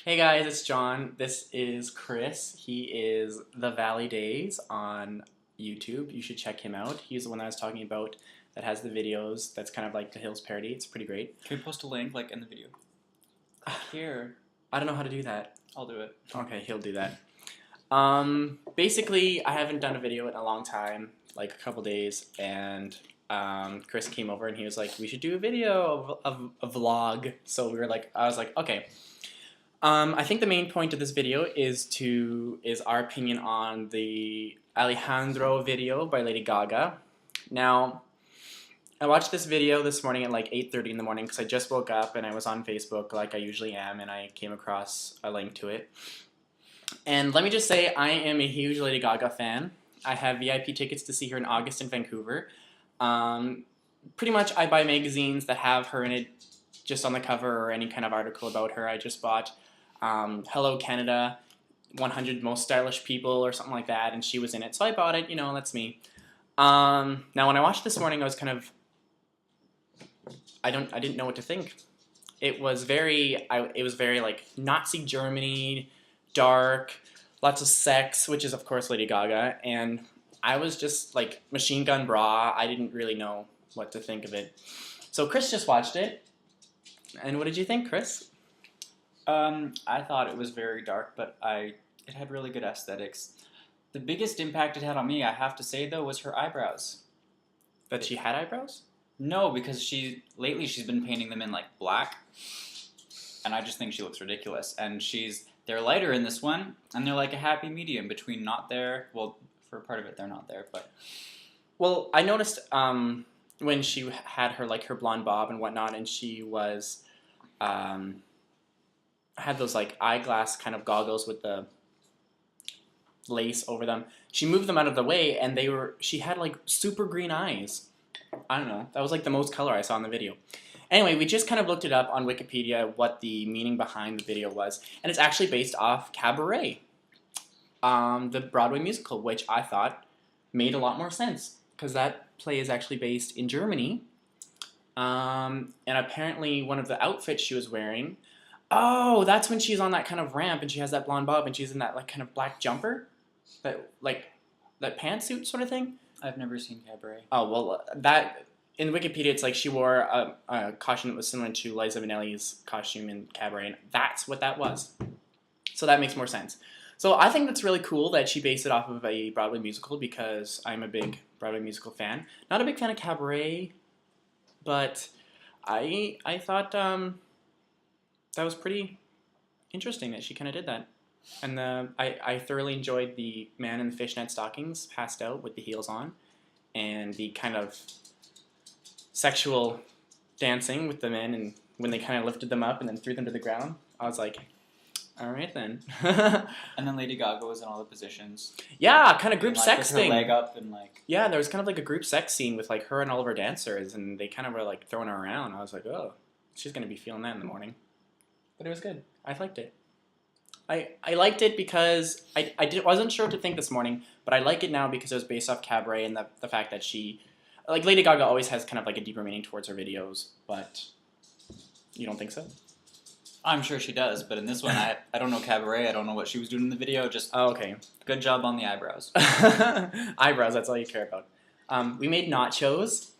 Hey guys, it's John. This is Chris. He is The Valley Days on YouTube. You should check him out. He's the one I was talking about that has the videos that's kind of like the Hills parody. It's pretty great. Can we post a link like in the video? Here. I don't know how to do that. I'll do it. Okay, he'll do that. Basically, I haven't done a video in a long time, like a couple days, and Chris came over and he was like, we should do a video of a vlog. So I was like, okay. I think the main point of this video is our opinion on the Alejandro video by Lady Gaga. Now, I watched this video this morning at like 8:30 in the morning because I just woke up and I was on Facebook like I usually am, and I came across a link to it. And let me just say, I am a huge Lady Gaga fan. I have VIP tickets to see her in August in Vancouver. Pretty much I buy magazines that have her in it just on the cover or any kind of article about her. I just bought Hello Canada, 100 Most Stylish People or something like that, and she was in it. So I bought it, you know, that's me. Now when I watched this morning, I was kind of, I didn't know what to think. It was very like Nazi Germany, dark, lots of sex, which is of course Lady Gaga, and I was just like Machine Gun Bra. I didn't really know what to think of it. So Chris just watched it, and what did you think, Chris? I thought it was very dark, but it had really good aesthetics. The biggest impact it had on me, I have to say though, was her eyebrows. That she had eyebrows? No, because lately she's been painting them in like black, and I just think she looks ridiculous. And they're lighter in this one, and they're like a happy medium between not there. Well, for part of it they're not there, but well, I noticed when she had her blonde bob and whatnot, and she was had those like eyeglass kind of goggles with the lace over them. She moved them out of the way, and she had like super green eyes. I don't know. That was like the most color I saw in the video. Anyway, we just kind of looked it up on Wikipedia what the meaning behind the video was, and it's actually based off Cabaret, the Broadway musical, which I thought made a lot more sense because that play is actually based in Germany. And apparently one of the outfits she was wearing, oh, that's when she's on that kind of ramp and she has that blonde bob and she's in that like kind of black jumper, that pantsuit sort of thing. I've never seen Cabaret. Oh, well, that in Wikipedia it's like she wore a costume that was similar to Liza Minnelli's costume in Cabaret, and that's what that was. So that makes more sense. So I think that's really cool that she based it off of a Broadway musical because I'm a big Broadway musical fan. Not a big fan of Cabaret, but I thought that was pretty interesting that she kind of did that. And I thoroughly enjoyed the man in the fishnet stockings passed out with the heels on, and the kind of sexual dancing with the men, and when they kind of lifted them up and then threw them to the ground. I was like, all right then. And then Lady Gaga was in all the positions. Yeah, kind of group and, sex with her thing. leg up and like. Yeah, there was kind of like a group sex scene with like her and all of her dancers, and they kind of were like throwing her around. I was like, oh, she's gonna be feeling that in the morning. But it was good. I liked it. I liked it because wasn't sure what to think this morning, but I like it now because it was based off Cabaret and the fact that she, like Lady Gaga always has kind of like a deeper meaning towards her videos, but you don't think so? I'm sure she does, but in this one, I don't know Cabaret. I don't know what she was doing in the video. Just okay. Good job on the eyebrows. Eyebrows, that's all you care about. We made nachos.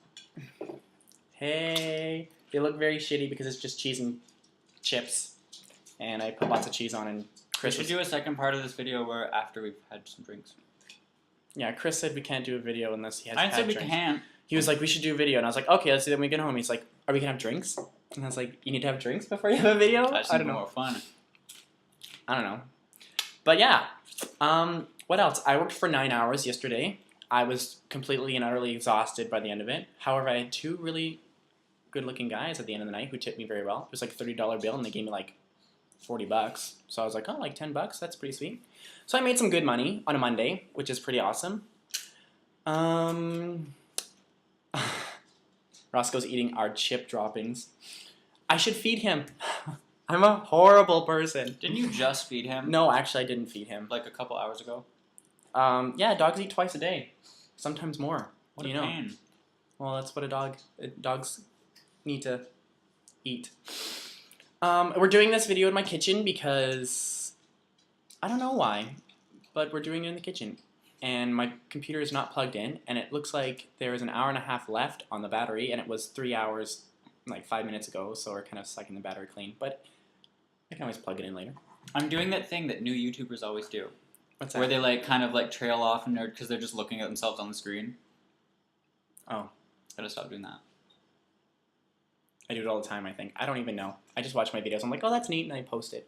Hey, they look very shitty because it's just cheese and chips, and I put lots of cheese on. And Chris we should do a second part of this video where after we've had some drinks. Yeah, Chris said we can't do a video unless he has. I said we drinks. can't. He was like, we should do a video, and I was like, okay, let's do that when we get home. He's like, are we gonna have drinks? And I was like, you need to have drinks before you have a video? I don't know. More fun. I don't know. But yeah. What else? I worked for 9 hours yesterday. I was completely and utterly exhausted by the end of it. However, I had two really good-looking guys at the end of the night who tipped me very well. It was like a $30 bill, and they gave me like $40. So I was like, oh, like $10? That's pretty sweet. So I made some good money on a Monday, which is pretty awesome. Roscoe's eating our chip droppings. I should feed him. I'm a horrible person. Didn't you just feed him? No, actually I didn't feed him. Like a couple hours ago? Yeah, dogs eat twice a day. Sometimes more. What a pain. Well, that's what dogs need to eat. We're doing this video in my kitchen because I don't know why, but we're doing it in the kitchen. And my computer is not plugged in, and it looks like there is an hour and a half left on the battery, and it was 3 hours, like 5 minutes ago, so we're kind of sucking the battery clean. But I can always plug it in later. I'm doing that thing that new YouTubers always do. What's that? Where they like kind of like trail off and because they're just looking at themselves on the screen. Oh. Gotta stop doing that. I do it all the time, I think. I don't even know. I just watch my videos. I'm like, oh, that's neat, and I post it.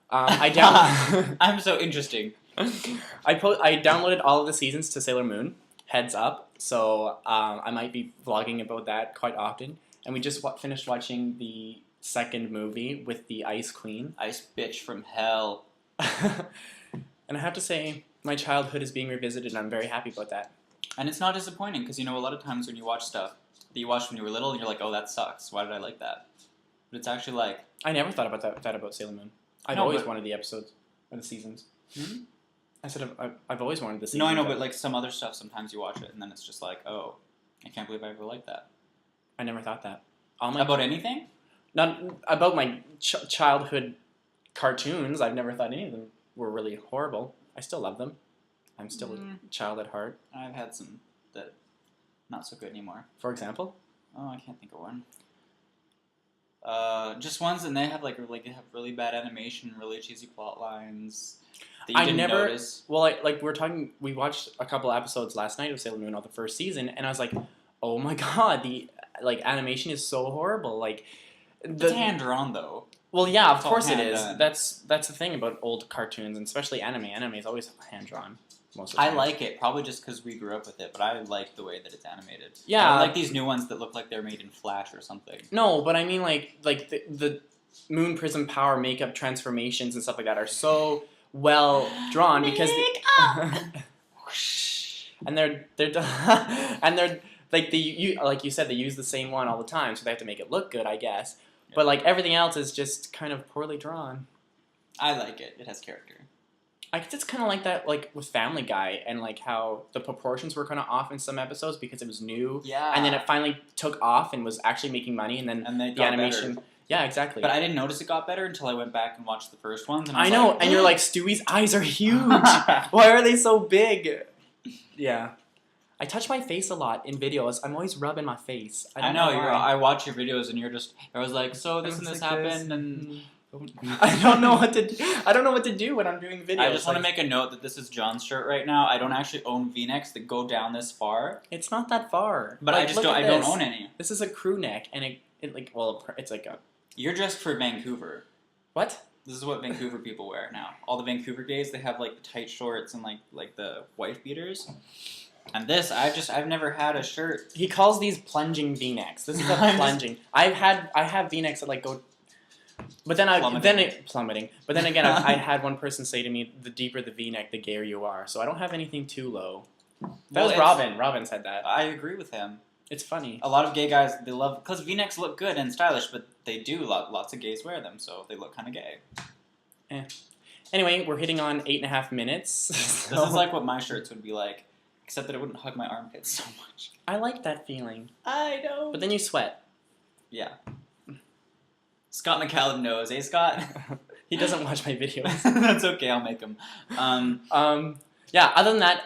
I'm so interesting. I downloaded all of the seasons to Sailor Moon. Heads up. So I might be vlogging about that quite often. And we just finished watching the second movie with the Ice Queen. Ice bitch from hell. And I have to say, my childhood is being revisited, and I'm very happy about that. And it's not disappointing, because, you know, a lot of times when you watch stuff that you watched when you were little, and you're like, oh, that sucks. Why did I like that? But it's actually like... I never thought about that about Sailor Moon. I've always wanted the episodes or the seasons. Hmm? I said I've always wanted the seasons. No, I know, but like some other stuff, sometimes you watch it, and then it's just like, oh, I can't believe I ever liked that. I never thought that. About anything? Not about my childhood cartoons. I've never thought any of them were really horrible. I still love them. I'm still a child at heart. I've had some that not so good anymore. For example? Oh, I can't think of one. Just ones, and they have like really bad animation, really cheesy plot lines that you didn't notice. Well, we watched a couple episodes last night of Sailor Moon of the first season, and I was like, oh my god, the animation is so horrible. Like, it's hand drawn though. Well, yeah, of course it is. That's the thing about old cartoons, and especially anime. Anime is always hand drawn. Most of the time. I like it, probably just because we grew up with it, but I like the way that it's animated. Yeah. I like these new ones that look like they're made in Flash or something. No, but I mean like the Moon Prism Power makeup transformations and stuff like that are so well drawn because and they're and they're like like you said, they use the same one all the time, so they have to make it look good, I guess. Yeah. But like everything else is just kind of poorly drawn. I like it. It has character. It's kind of like that, like with Family Guy, and like how the proportions were kind of off in some episodes because it was new. Yeah. And then it finally took off and was actually making money, and then the animation. Better. Yeah, exactly. But I didn't notice it got better until I went back and watched the first ones. And I know, like, and you're like, Stewie's eyes are huge. Why are they so big? Yeah. I touch my face a lot in videos. I'm always rubbing my face. I know. I watch your videos, and you're just. I was like, so this and this happened, and. I don't know what to do. I don't know what to do when I'm doing videos. I just want to make a note that this is John's shirt right now. I don't actually own V-necks that go down this far. It's not that far. But I just don't. I don't own any. This is a crew neck, and it's like a. You're dressed for Vancouver. What? This is what Vancouver people wear now. All the Vancouver gays, they have like the tight shorts and like the wife beaters. And this, I've never had a shirt. He calls these plunging V-necks. This is a plunging. I have V-necks that like go. But then plummeting. But then again, I had one person say to me, "The deeper the V-neck, the gayer you are." So I don't have anything too low. That was Robin. Robin said that. I agree with him. It's funny. A lot of gay guys, they love because V-necks look good and stylish, but they do lots of gays wear them, so they look kind of gay. Anyway, we're hitting on 8.5 minutes. So. This is like what my shirts would be like, except that it wouldn't hug my armpits so much. I like that feeling. I know. But then you sweat. Yeah. Scott McCallum knows, eh, Scott? He doesn't watch my videos. That's okay, I'll make him. Yeah, other than that,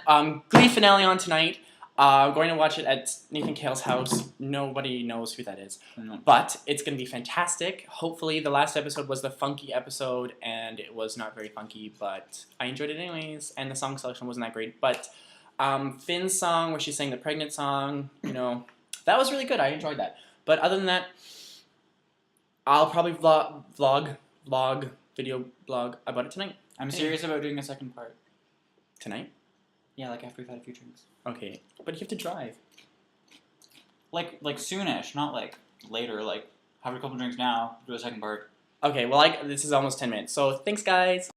Glee finale on tonight. Going to watch it at Nathan Cale's house. Nobody knows who that is. Mm-hmm. But it's going to be fantastic. Hopefully the last episode was the funky episode, and it was not very funky, but I enjoyed it anyways, and the song selection wasn't that great. But Finn's song, where she sang the pregnant song, that was really good. I enjoyed that. But other than that, I'll probably video blog about it tonight. I'm serious about doing a second part. Tonight? Yeah, like after we've had a few drinks. Okay, but you have to drive. Like soonish, not like later. Like have a couple drinks now, do a second part. Okay, well this is almost 10 minutes. So thanks, guys.